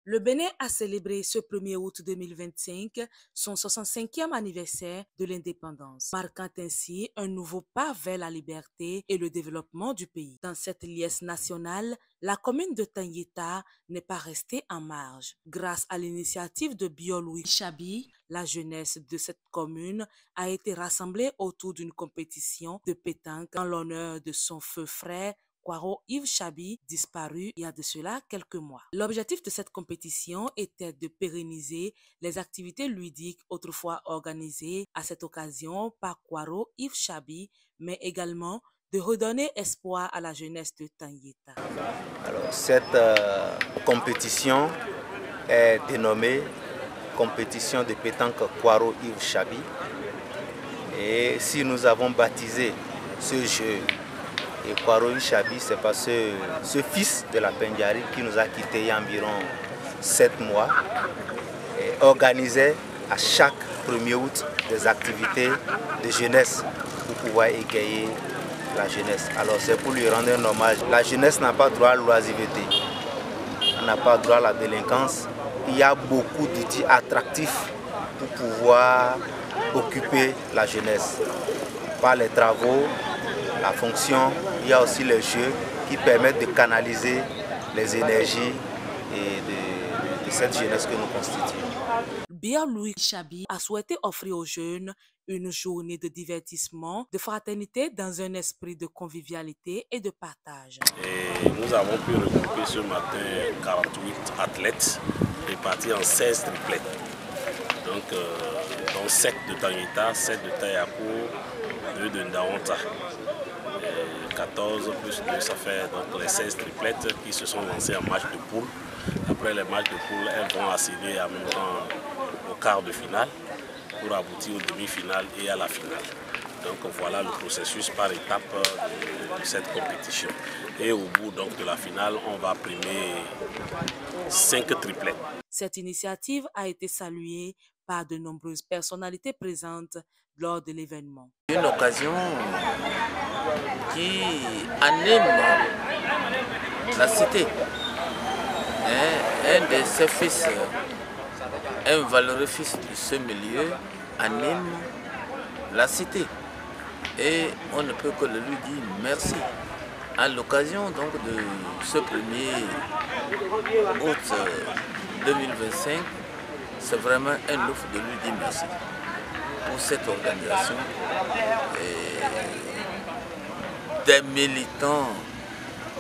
Le Bénin a célébré ce 1er août 2025 son 65e anniversaire de l'indépendance, marquant ainsi un nouveau pas vers la liberté et le développement du pays. Dans cette liesse nationale, la commune de Tanyeta n'est pas restée en marge. Grâce à l'initiative de Bio-Louis Chabi, la jeunesse de cette commune a été rassemblée autour d'une compétition de pétanque en l'honneur de son feu frère Kwaro Yves Chabi, disparu il y a de cela quelques mois. L'objectif de cette compétition était de pérenniser les activités ludiques autrefois organisées à cette occasion par Kwaro Yves Chabi, mais également de redonner espoir à la jeunesse de Tanyeta. Alors, cette compétition est dénommée compétition de pétanque Kwaro Yves Chabi. Et si nous avons baptisé ce jeu et Kwaro Yves Chabi, c'est parce que ce fils de la Pendjari qui nous a quittés il y a environ 7 mois organisait à chaque 1er août des activités de jeunesse pour pouvoir égayer la jeunesse. Alors c'est pour lui rendre un hommage. La jeunesse n'a pas droit à l'oisiveté, elle n'a pas droit à la délinquance. Il y a beaucoup d'outils attractifs pour pouvoir occuper la jeunesse. Par les travaux, la fonction, il y a aussi les jeux qui permettent de canaliser les énergies et de cette jeunesse que nous constituons. Bio-Louis Chabi a souhaité offrir aux jeunes une journée de divertissement, de fraternité dans un esprit de convivialité et de partage. Et nous avons pu regrouper ce matin 48 athlètes répartis en 16 triplettes. Donc, dont 7 de Tanyeta, 7 de Tayakou, 2 de Ndaonta. 14 plus 2, ça fait donc les 16 triplettes qui se sont lancées en match de poule. Après les matchs de poule, elles vont accéder en même temps au quart de finale pour aboutir aux demi-finales et à la finale. Donc voilà le processus par étapes de cette compétition. Et au bout donc, de la finale, on va primer 5 triplettes. Cette initiative a été saluée par de nombreuses personnalités présentes lors de l'événement. Une occasion qui anime la cité. Un de ses fils, un valeureux fils de ce milieu, anime la cité. Et on ne peut que le lui dire merci. À l'occasion donc de ce 1er août 2025, c'est vraiment un ouf de lui dire merci pour cette organisation des militants,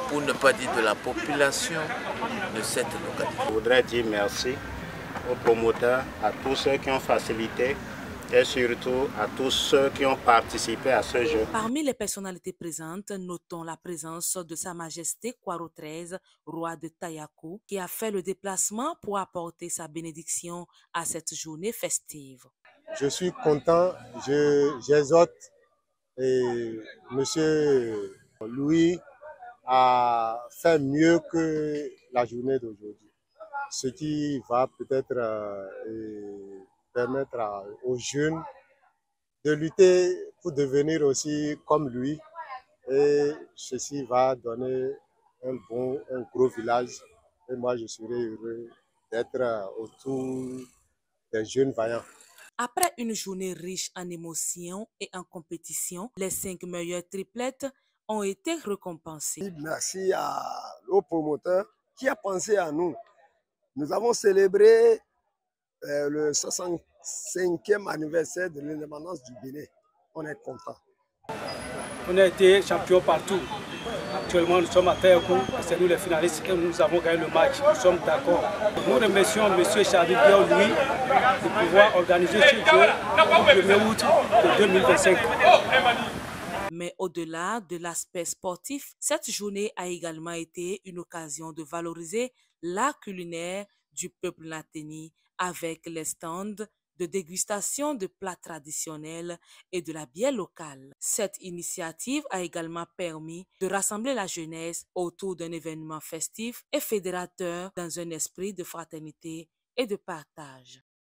pour ne pas dire de la population de cette localité. Je voudrais dire merci aux promoteurs, à tous ceux qui ont facilité et surtout à tous ceux qui ont participé à ce jeu. Parmi les personnalités présentes, notons la présence de Sa Majesté Kwaro XIII, roi de Tayakou, qui a fait le déplacement pour apporter sa bénédiction à cette journée festive. Je suis content, j'exhorte Monsieur Louis à faire mieux que la journée d'aujourd'hui, ce qui va peut-être permettre aux jeunes de lutter pour devenir aussi comme lui, et ceci va donner un gros village, et moi je serai heureux d'être autour des jeunes vaillants. Après une journée riche en émotions et en compétition, les 5 meilleures triplettes ont été récompensées. Merci au promoteur qui a pensé à nous. Nous avons célébré le 65e anniversaire de l'indépendance du Bénin. On est content. On a été champion partout. Actuellement, nous sommes à Tayakou, c'est nous les finalistes et nous avons gagné le match. Nous sommes d'accord. Nous remercions M. Chabi Bio-Louis de pouvoir organiser ce jeu le 1er août de 2025. Mais au-delà de l'aspect sportif, cette journée a également été une occasion de valoriser l'art culinaire du peuple nathéni avec les stands de dégustation de plats traditionnels et de la bière locale. Cette initiative a également permis de rassembler la jeunesse autour d'un événement festif et fédérateur dans un esprit de fraternité et de partage.